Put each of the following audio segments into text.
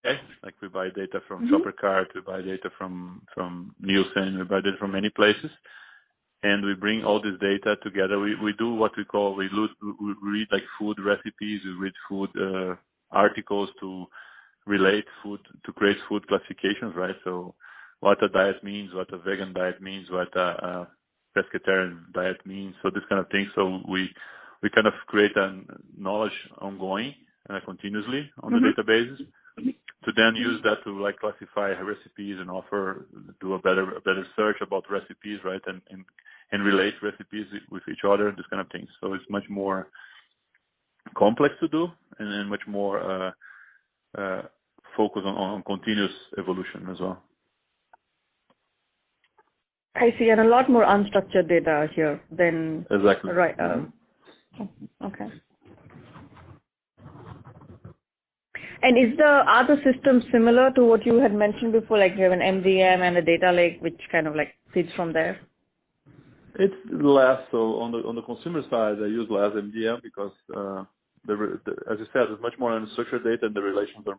Okay? Like we buy data from Shopper Cart, we buy data from Nielsen, we buy data from many places, and we bring all this data together. We do what we call, we read like food recipes, we read food articles to relate food, to create food classifications, right? So what a diet means, what a vegan diet means, what a pescatarian diet means, so this kind of thing. So we kind of create a knowledge ongoing, continuously on the databases, to then use that to like classify recipes and do a better search about recipes, right? And relate recipes with each other, this kind of thing. So it's much more complex to do, and much more focus on continuous evolution as well. I see, and a lot more unstructured data here than exactly. Right. Okay. And are the systems similar to what you had mentioned before, like you have an MDM and a data lake, which kind of like feeds from there? It's less so on the consumer side. I use less MDM because as you said, it's much more unstructured data, and the relations are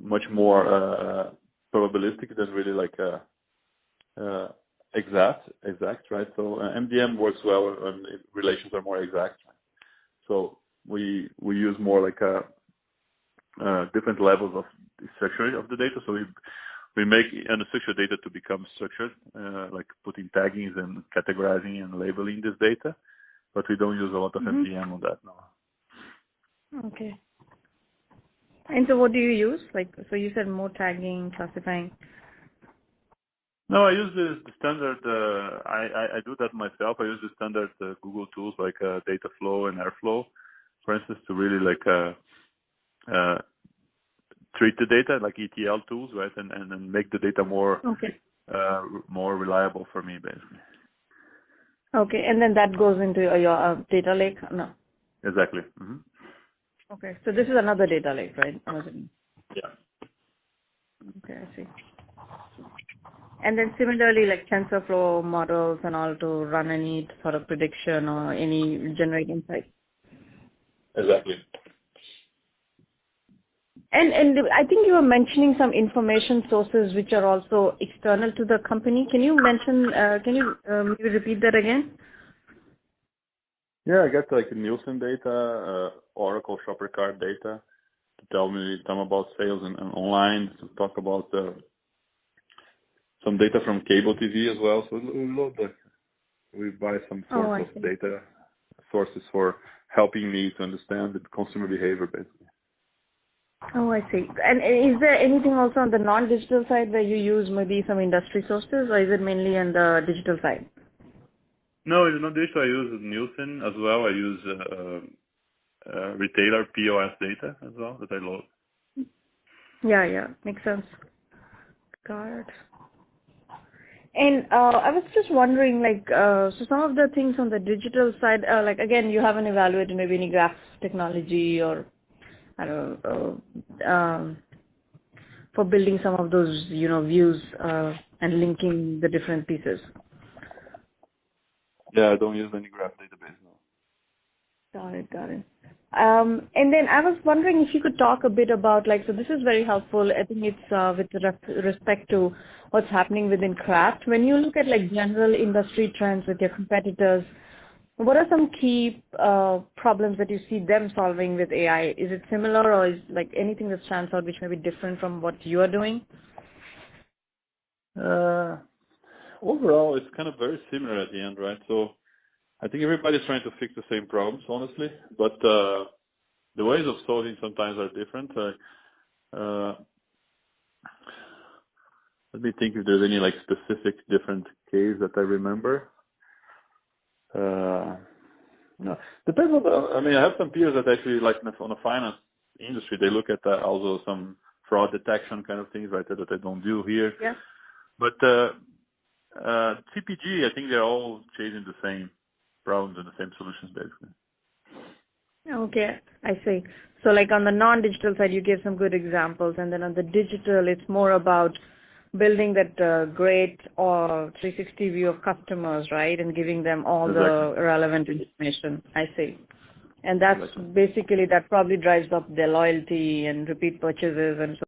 much more probabilistic than really like exact, right? So MDM works well when relations are more exact. So we use more like different levels of the structure of the data. So we make unstructured data to become structured, like putting taggings and categorizing and labeling this data, but we don't use a lot of MDM on that now. Okay. And so what do you use? Like, so you said more tagging, classifying. No, I use the standard, I do that myself. I use the standard Google tools like Dataflow and Airflow, for instance, to really like treat the data like ETL tools, right, and make the data more more reliable for me, basically. Okay, and then that goes into your data lake? No. Exactly. Okay, so this is another data lake, right? Yeah. Okay, I see. And then similarly, like TensorFlow models and all to run any sort of prediction or any generate insight. Exactly. And I think you were mentioning some information sources which are also external to the company. Can you mention? Maybe repeat that again? Yeah, I get like Nielsen data, Oracle Shopper Cart data to tell me about sales and online, to talk about some data from cable TV as well. So we buy some sorts of data sources for helping me to understand the consumer behavior, basically. Oh, I see. And is there anything also on the non-digital side where you use maybe some industry sources, or is it mainly on the digital side? No, it's not digital. I use Nielsen as well. I use retailer POS data as well that I load. Yeah, makes sense. Got it. And I was just wondering, like, so some of the things on the digital side, like again, you haven't evaluated maybe any graph technology or I don't know, for building some of those, views and linking the different pieces. Yeah, I don't use any graph database now. Got it. And then I was wondering if you could talk a bit about, like, so this is very helpful. I think it's with respect to what's happening within craft. When you look at like general industry trends with your competitors, what are some key problems that you see them solving with AI? Is it similar, or is like anything that stands out which may be different from what you are doing? Overall, it's kind of very similar at the end, right? So I think everybody's trying to fix the same problems, honestly, but the ways of solving sometimes are different. Let me think if there's any like specific different case that I remember. No, depends on I have some peers that actually like on the finance industry, they look at also some fraud detection kind of things, right, that I don't do here. Yeah. But CPG, I think they're all chasing the same problems and the same solutions, basically. Okay, I see. So like on the non-digital side, you gave some good examples, and then on the digital, it's more about building that great or 360 view of customers, right, and giving them all the relevant information. I see. And that's basically, that probably drives up their loyalty and repeat purchases and so